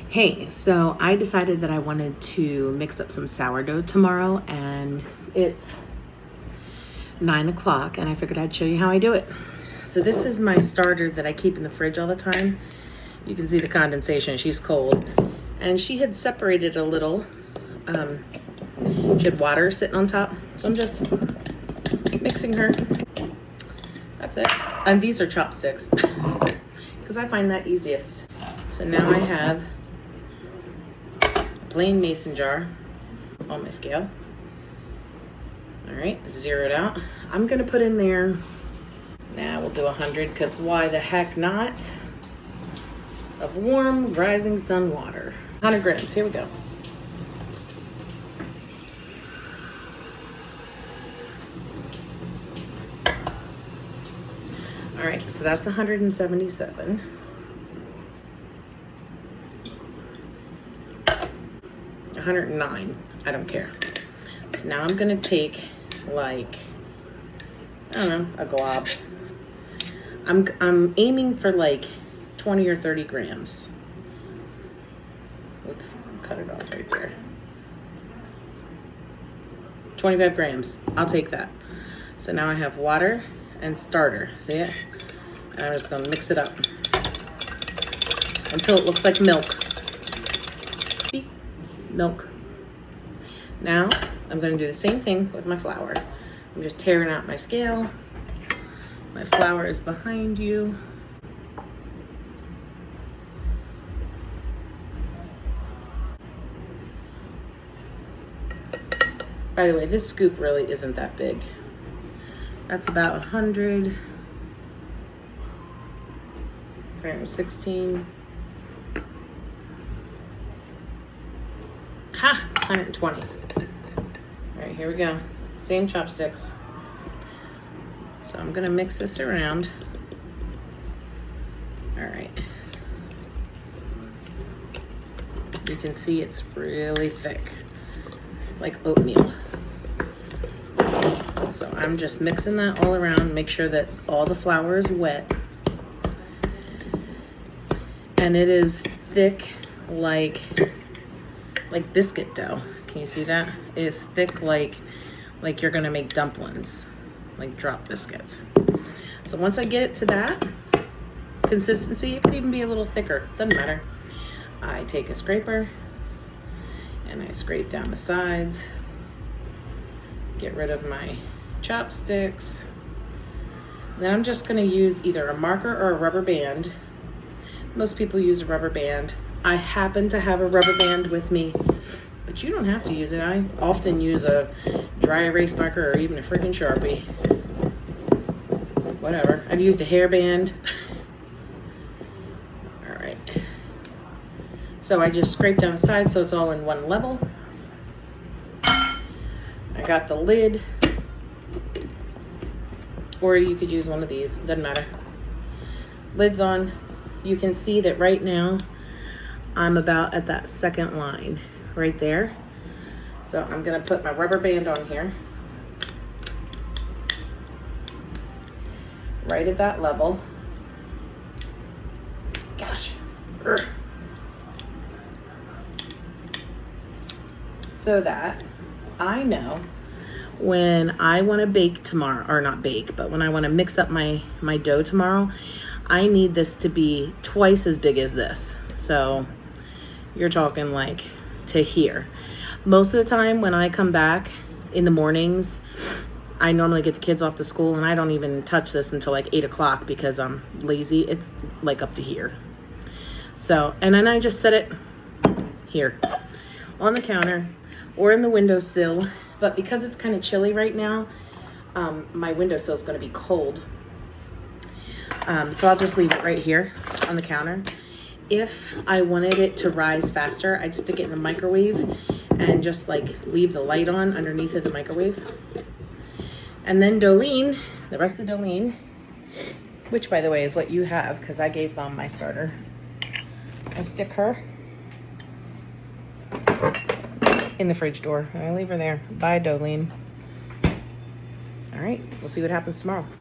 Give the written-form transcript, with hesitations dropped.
Hey, so I decided that I wanted to mix up some sourdough tomorrow, and it's 9 o'clock, and I figured I'd show you how I do it. So this is my starter that I keep in the fridge all the time. You can see the condensation. She's cold, and she had separated a little. She had water sitting on top, so I'm just mixing her. That's it. And these are chopsticks because I find that easiest. So now I have plain mason jar on my scale. All right, zero it out. I'm gonna put in there, we'll do 100, because why the heck not, of warm rising sun water. 100 grams, here we go. All right, so that's 177. 109, I don't care. So now I'm gonna take like, I don't know, a glob. I'm aiming for like 20 or 30 grams. Let's cut it off right there. 25 grams, I'll take that. So now I have water and starter, see it? And I'm just gonna mix it up until it looks like milk. See? Milk. Now I'm going to do the same thing with my flour. I'm just tearing out my scale. My flour is behind you. By the way, this scoop really isn't that big. That's about 100, 116. Ha! 120. All right, here we go. Same chopsticks. So I'm gonna mix this around. All right. You can see it's really thick, like oatmeal. So I'm just mixing that all around, make sure that all the flour is wet. And it is thick like biscuit dough. Can you see that? It is thick like you're gonna make dumplings, like drop biscuits. So once I get it to that consistency, it could even be a little thicker, doesn't matter. I take a scraper and I scrape down the sides, get rid of my chopsticks. Then I'm just gonna use either a marker or a rubber band. Most people use a rubber band. I happen to have a rubber band with me, but you don't have to use it. I often use a dry erase marker or even a freaking Sharpie. Whatever. I've used a hairband. All right. So I just scrape down the side so it's all in one level. I got the lid, or you could use one of these, doesn't matter. Lid's on. You can see that right now I'm about at that second line right there. So I'm gonna put my rubber band on here, right at that level. Gosh. Urgh. So that I know when I wanna bake tomorrow, or not bake, but when I wanna mix up my dough tomorrow, I need this to be twice as big as this. So you're talking like to here. Most of the time when I come back in the mornings, I normally get the kids off to school and I don't even touch this until like 8 o'clock because I'm lazy. It's like up to here. So, and then I just set it here on the counter or in the windowsill. But because it's kind of chilly right now, my windowsill is going to be cold. So I'll just leave it right here on the counter. If I wanted it to rise faster, I'd stick it in the microwave and just like leave the light on underneath of the microwave. And then Dolene, the rest of Dolene, which by the way is what you have because I gave Mom my starter. I stick her in the fridge door and I leave her there. Bye, Dolene. All right, we'll see what happens tomorrow.